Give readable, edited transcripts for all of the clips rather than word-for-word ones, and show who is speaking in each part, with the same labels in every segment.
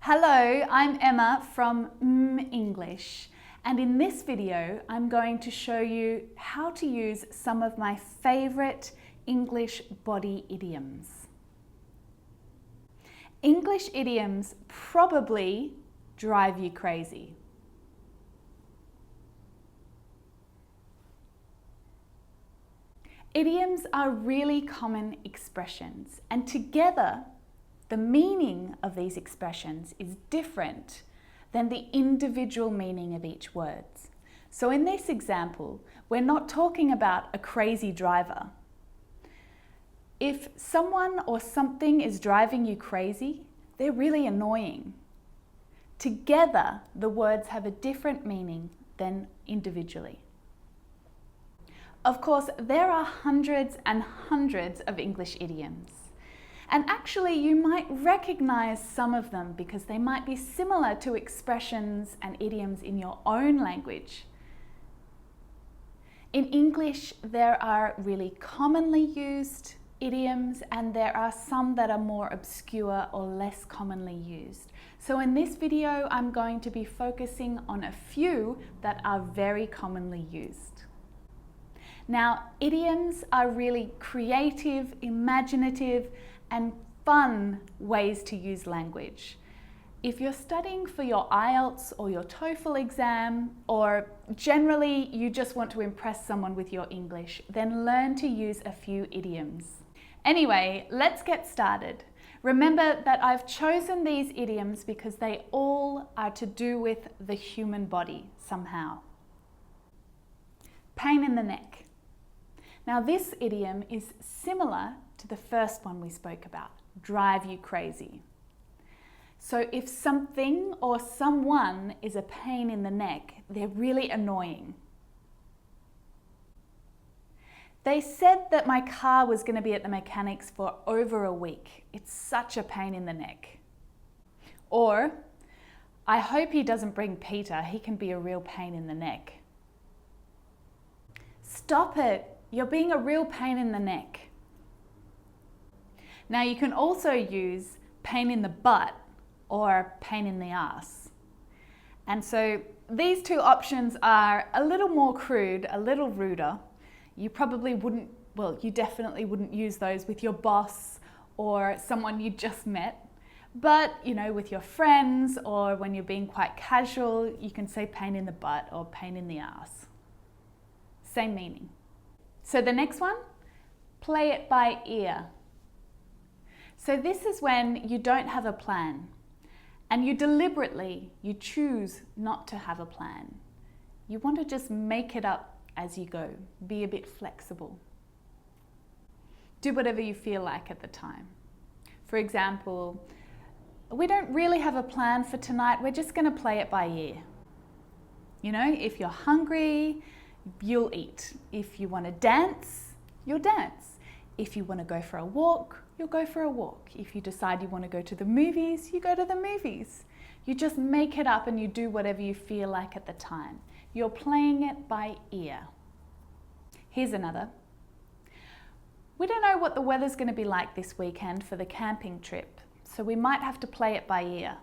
Speaker 1: Hello, I'm Emma from mmmEnglish, and in this video I'm going to show you how to use some of my favourite English body idioms. English idioms probably drive you crazy. Idioms are really common expressions, and together the meaning of these expressions is different than the individual meaning of each word. So in this example, we're not talking about a crazy driver. If someone or something is driving you crazy, they're really annoying. Together, the words have a different meaning than individually. Of course, there are hundreds and hundreds of English idioms. And actually, you might recognize some of them because they might be similar to expressions and idioms in your own language. In English, there are really commonly used idioms and there are some that are more obscure or less commonly used. So in this video, I'm going to be focusing on a few that are very commonly used. Now, idioms are really creative, imaginative, and fun ways to use language. If you're studying for your IELTS or your TOEFL exam, or generally you just want to impress someone with your English, then learn to use a few idioms. Anyway, let's get started. Remember that I've chosen these idioms because they all are to do with the human body somehow. Pain in the neck. Now this idiom is similar to the first one we spoke about, drive you crazy. So if something or someone is a pain in the neck, they're really annoying. They said that my car was going to be at the mechanics for over a week. It's such a pain in the neck. Or, I hope he doesn't bring Peter, he can be a real pain in the neck. Stop it, you're being a real pain in the neck. Now you can also use pain in the butt or pain in the ass. And so these two options are a little more crude, a little ruder. You probably wouldn't, well, you definitely wouldn't use those with your boss or someone you just met. But, you know, with your friends or when you're being quite casual, you can say pain in the butt or pain in the ass. Same meaning. So the next one, play it by ear. So this is when you don't have a plan and you choose not to have a plan. You want to just make it up as you go, be a bit flexible. Do whatever you feel like at the time. For example, we don't really have a plan for tonight, we're just going to play it by ear. You know, if you're hungry, you'll eat. If you want to dance, you'll dance. If you want to go for a walk, you'll go for a walk. If you decide you want to go to the movies, you go to the movies. You just make it up and you do whatever you feel like at the time. You're playing it by ear. Here's another. We don't know what the weather's going to be like this weekend for the camping trip, so we might have to play it by ear.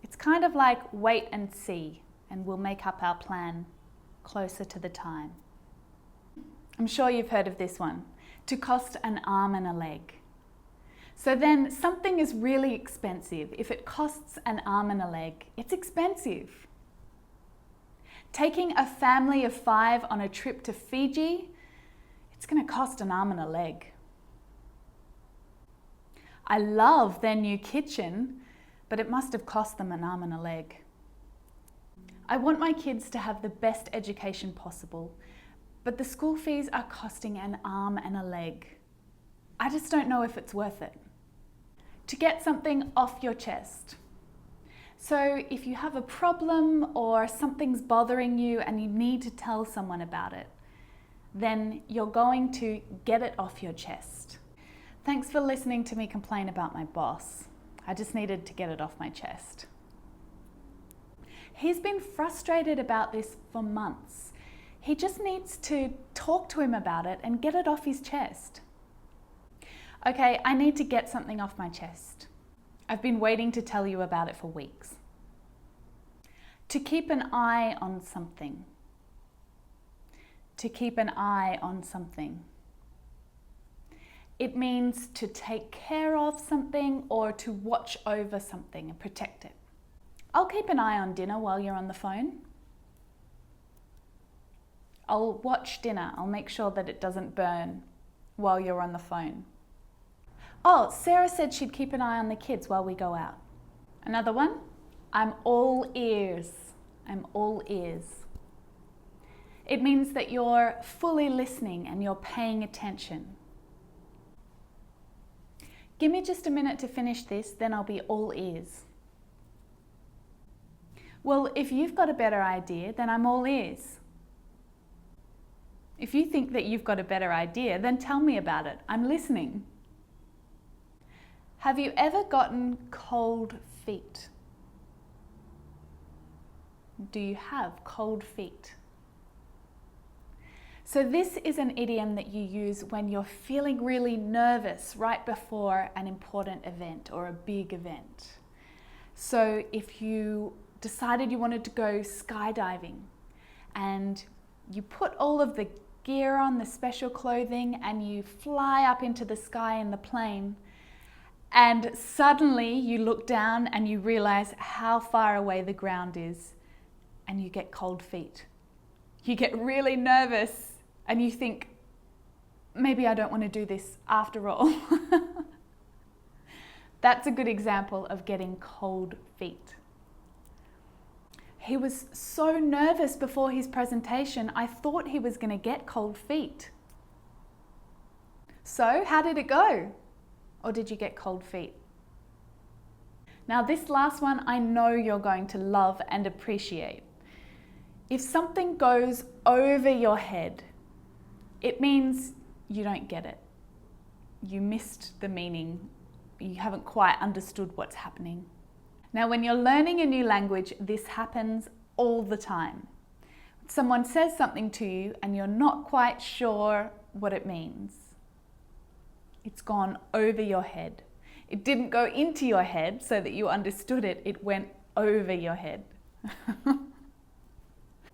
Speaker 1: It's kind of like wait and see, and we'll make up our plan closer to the time. I'm sure you've heard of this one, to cost an arm and a leg. So then something is really expensive. If it costs an arm and a leg, it's expensive. Taking a family of 5 on a trip to Fiji, it's going to cost an arm and a leg. I love their new kitchen, but it must have cost them an arm and a leg. I want my kids to have the best education possible, but the school fees are costing an arm and a leg. I just don't know if it's worth it. To get something off your chest. So if you have a problem or something's bothering you and you need to tell someone about it, then you're going to get it off your chest. Thanks for listening to me complain about my boss. I just needed to get it off my chest. He's been frustrated about this for months. He just needs to talk to him about it and get it off his chest. Okay, I need to get something off my chest. I've been waiting to tell you about it for weeks. To keep an eye on something. To keep an eye on something. It means to take care of something or to watch over something and protect it. I'll keep an eye on dinner while you're on the phone. I'll watch dinner. I'll make sure that it doesn't burn while you're on the phone. Oh, Sarah said she'd keep an eye on the kids while we go out. Another one, I'm all ears. I'm all ears. It means that you're fully listening and you're paying attention. Give me just a minute to finish this, then I'll be all ears. Well, if you've got a better idea, then I'm all ears. If you think that you've got a better idea, then tell me about it. I'm listening. Have you ever gotten cold feet? Do you have cold feet? So this is an idiom that you use when you're feeling really nervous right before an important event or a big event. So if you decided you wanted to go skydiving and you put all of the gear on, the special clothing, and you fly up into the sky in the plane, and suddenly you look down and you realize how far away the ground is and you get cold feet. You get really nervous and you think, maybe I don't want to do this after all. That's a good example of getting cold feet. He was so nervous before his presentation, I thought he was going to get cold feet. So, how did it go? Or did you get cold feet? Now, this last one I know you're going to love and appreciate. If something goes over your head, it means you don't get it. You missed the meaning. You haven't quite understood what's happening. Now, when you're learning a new language, this happens all the time. Someone says something to you and you're not quite sure what it means. It's gone over your head. It didn't go into your head so that you understood it. It went over your head.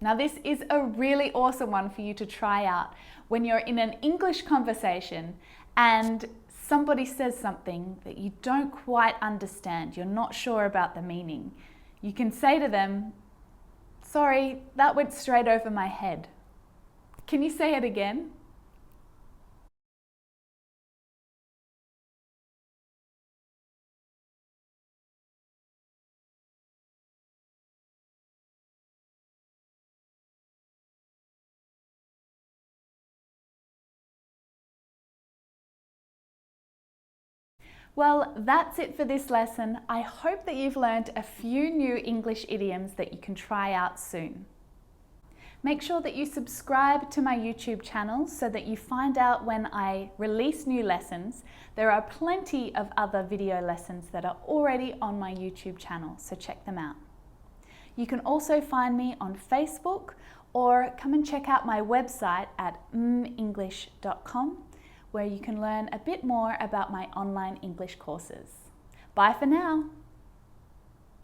Speaker 1: Now, this is a really awesome one for you to try out when you're in an English conversation and somebody says something that you don't quite understand. You're not sure about the meaning. You can say to them, sorry, that went straight over my head. Can you say it again? Well, that's it for this lesson. I hope that you've learned a few new English idioms that you can try out soon. Make sure that you subscribe to my YouTube channel so that you find out when I release new lessons. There are plenty of other video lessons that are already on my YouTube channel, so check them out. You can also find me on Facebook or come and check out my website at mmmEnglish.com, where you can learn a bit more about my online English courses. Bye for now.